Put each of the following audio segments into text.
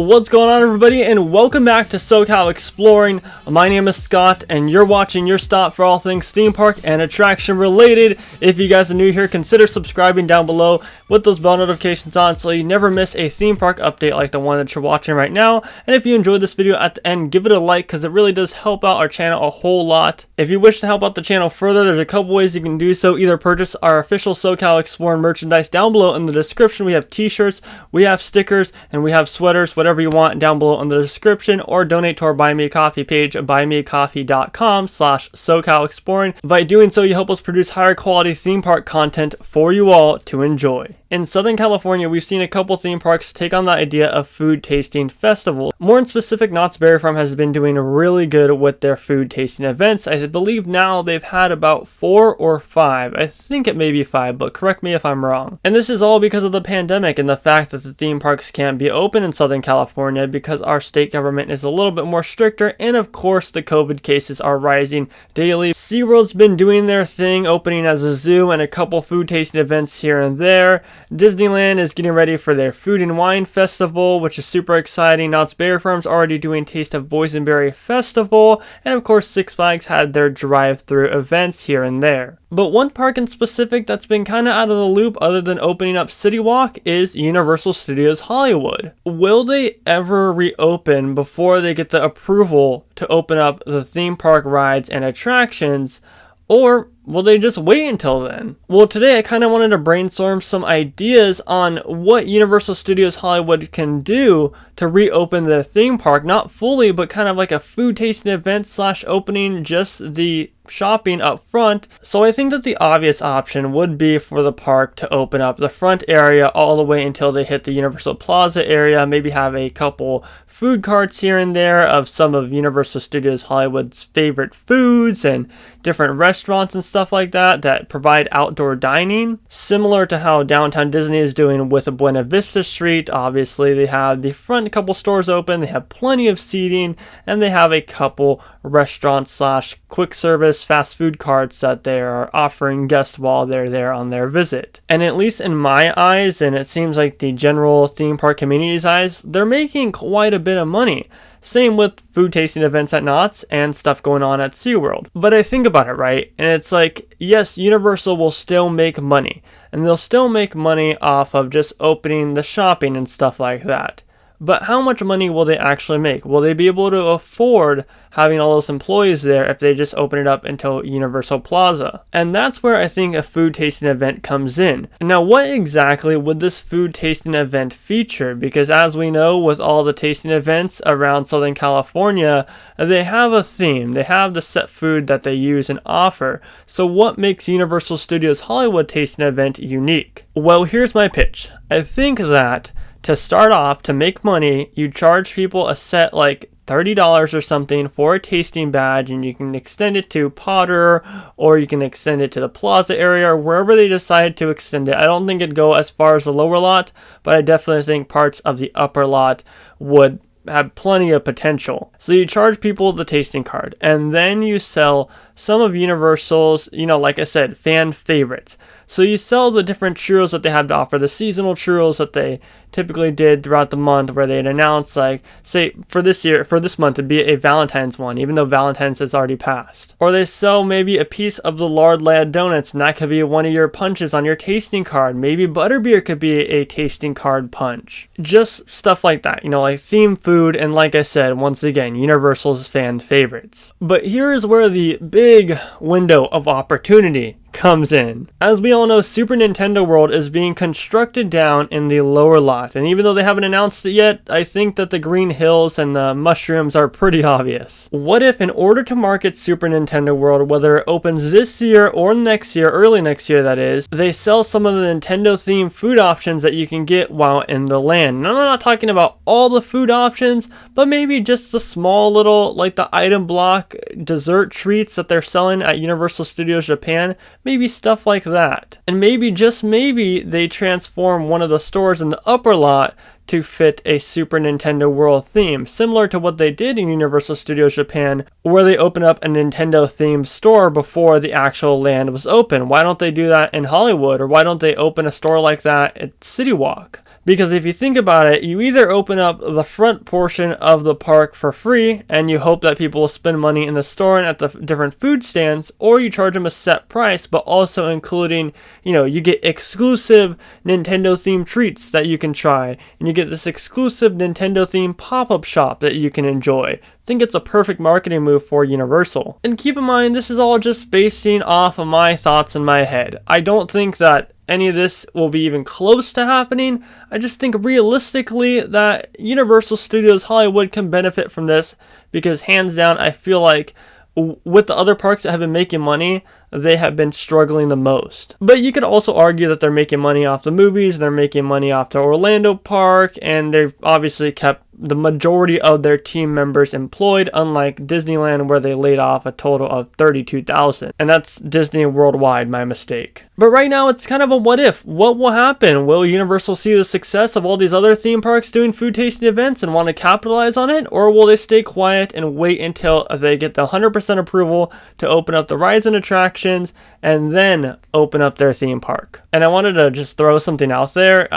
What's going on, everybody, and welcome back to SoCal Exploring. My name is Scott, and you're watching your stop for all things theme park and attraction related. If you guys are new here, consider subscribing down below with those bell notifications on so you never miss a theme park update like the one that you're watching right now. And if you enjoyed this video at the end, give it a like because it really does help out our channel a whole lot. If you wish to help out the channel further, there's a couple ways you can do so. Either purchase our official SoCal Exploring merchandise down below in the description. We have t-shirts, we have stickers, and we have sweaters, whatever you want down below in the description, or donate to our Buy Me a Coffee page at buymeacoffee.com/SoCal Exploring. By doing so, you help us produce higher quality theme park content for you all to enjoy. In Southern California, we've seen a couple theme parks take on the idea of food tasting festival. More in specific, Knott's Berry Farm has been doing really good with their food tasting events. I believe now they've had about 4 or 5. I think it may be 5, but correct me if I'm wrong. And this is all because of the pandemic and the fact that the theme parks can't be open in Southern California because our state government is a little bit more stricter, and of course the COVID cases are rising daily. SeaWorld's been doing their thing, opening as a zoo and a couple food tasting events here and there. Disneyland is getting ready for their food and wine festival, which is super exciting. Knott's Berry Farm's already doing Taste of Boysenberry Festival, and of course Six Flags had their drive-through events here and there. But one park in specific that's been kind of out of the loop other than opening up City Walk is Universal Studios Hollywood. Will they ever reopen before they get the approval to open up the theme park rides and attractions, or will they just wait until then? Well, today I kind of wanted to brainstorm some ideas on what Universal Studios Hollywood can do to reopen the theme park, not fully, but kind of like a food tasting event / opening just the shopping up front. So I think that the obvious option would be for the park to open up the front area all the way until they hit the Universal Plaza area, maybe have a couple food carts here and there of some of Universal Studios Hollywood's favorite foods and different restaurants and stuff like that provide outdoor dining, similar to how Downtown Disney is doing with Buena Vista Street. Obviously they have the front couple stores open, they have plenty of seating, and they have a couple restaurants / quick service fast food carts that they are offering guests while they're there on their visit. And at least in my eyes, and it seems like the general theme park community's eyes, they're making quite a bit of money. Same with food tasting events at Knott's and stuff going on at SeaWorld. But I think about it, right? And it's like, yes, Universal will still make money. And they'll still make money off of just opening the shopping and stuff like that. But how much money will they actually make? Will they be able to afford having all those employees there if they just open it up until Universal Plaza? And that's where I think a food tasting event comes in. Now, what exactly would this food tasting event feature? Because as we know, with all the tasting events around Southern California, they have a theme. They have the set food that they use and offer. So what makes Universal Studios Hollywood tasting event unique? Well, here's my pitch. I think that to start off, to make money, you charge people a set like $30 or something for a tasting badge, and you can extend it to Potter, or you can extend it to the Plaza area, or wherever they decide to extend it. I don't think it'd go as far as the lower lot, but I definitely think parts of the upper lot would have plenty of potential. So you charge people the tasting card, and then you sell some of Universal's, like I said, fan favorites. So you sell the different churros that they have to offer, the seasonal churros that they typically did throughout the month, where they'd announce, like, say, for this month, it'd be a Valentine's one, even though Valentine's has already passed. Or they sell maybe a piece of the Lard Lad donuts, and that could be one of your punches on your tasting card. Maybe butterbeer could be a tasting card punch. Just stuff like that, like themed food, and like I said, once again, Universal's fan favorites. But here is where the big window of opportunity comes in. As we all know, Super Nintendo World is being constructed down in the lower lot, and even though they haven't announced it yet, I think that the green hills and the mushrooms are pretty obvious. What if, in order to market Super Nintendo World, whether it opens this year or next year, early next year that is, they sell some of the Nintendo themed food options that you can get while in the land? And I'm not talking about all the food options, but maybe just the small little, like the item block dessert treats that they're selling at Universal Studios Japan. Maybe stuff like that. And maybe, just maybe, they transform one of the stores in the upper lot to fit a Super Nintendo World theme, similar to what they did in Universal Studios Japan, where they opened up a Nintendo-themed store before the actual land was open. Why don't they do that in Hollywood, or why don't they open a store like that at City Walk? Because if you think about it, you either open up the front portion of the park for free and you hope that people will spend money in the store and at the different food stands, or you charge them a set price, but also including, you get exclusive Nintendo themed treats that you can try, and you get this exclusive Nintendo themed pop-up shop that you can enjoy. I think it's a perfect marketing move for Universal. And keep in mind, this is all just basing off of my thoughts in my head. I don't think that any of this will be even close to happening. I just think realistically that Universal Studios Hollywood can benefit from this, because hands down, I feel like with the other parks that have been making money, they have been struggling the most. But you could also argue that they're making money off the movies, they're making money off the Orlando park, and they've obviously kept the majority of their team members employed, unlike Disneyland, where they laid off a total of 32,000. And that's Disney worldwide, my mistake. But right now, it's kind of a what if. What will happen? Will Universal see the success of all these other theme parks doing food tasting events and want to capitalize on it? Or will they stay quiet and wait until they get the 100% approval to open up the rides and attractions and then open up their theme park? And I wanted to just throw something out there.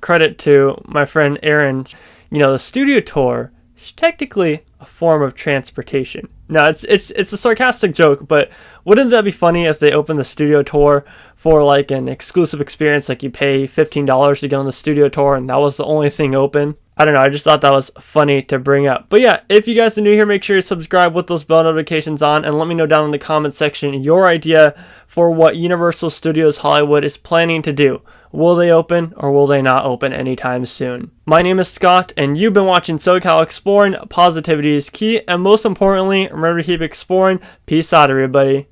Credit to my friend Aaron. The studio tour is technically a form of transportation. Now, it's a sarcastic joke, but wouldn't that be funny if they opened the studio tour for like an exclusive experience, like you pay $15 to get on the studio tour and that was the only thing open? I don't know, I just thought that was funny to bring up. But yeah, if you guys are new here, make sure you subscribe with those bell notifications on, and let me know down in the comment section your idea for what Universal Studios Hollywood is planning to do. Will they open or will they not open anytime soon? My name is Scott, and you've been watching SoCal Exploring. Positivity is key, and most importantly, remember to keep exploring. Peace out, everybody.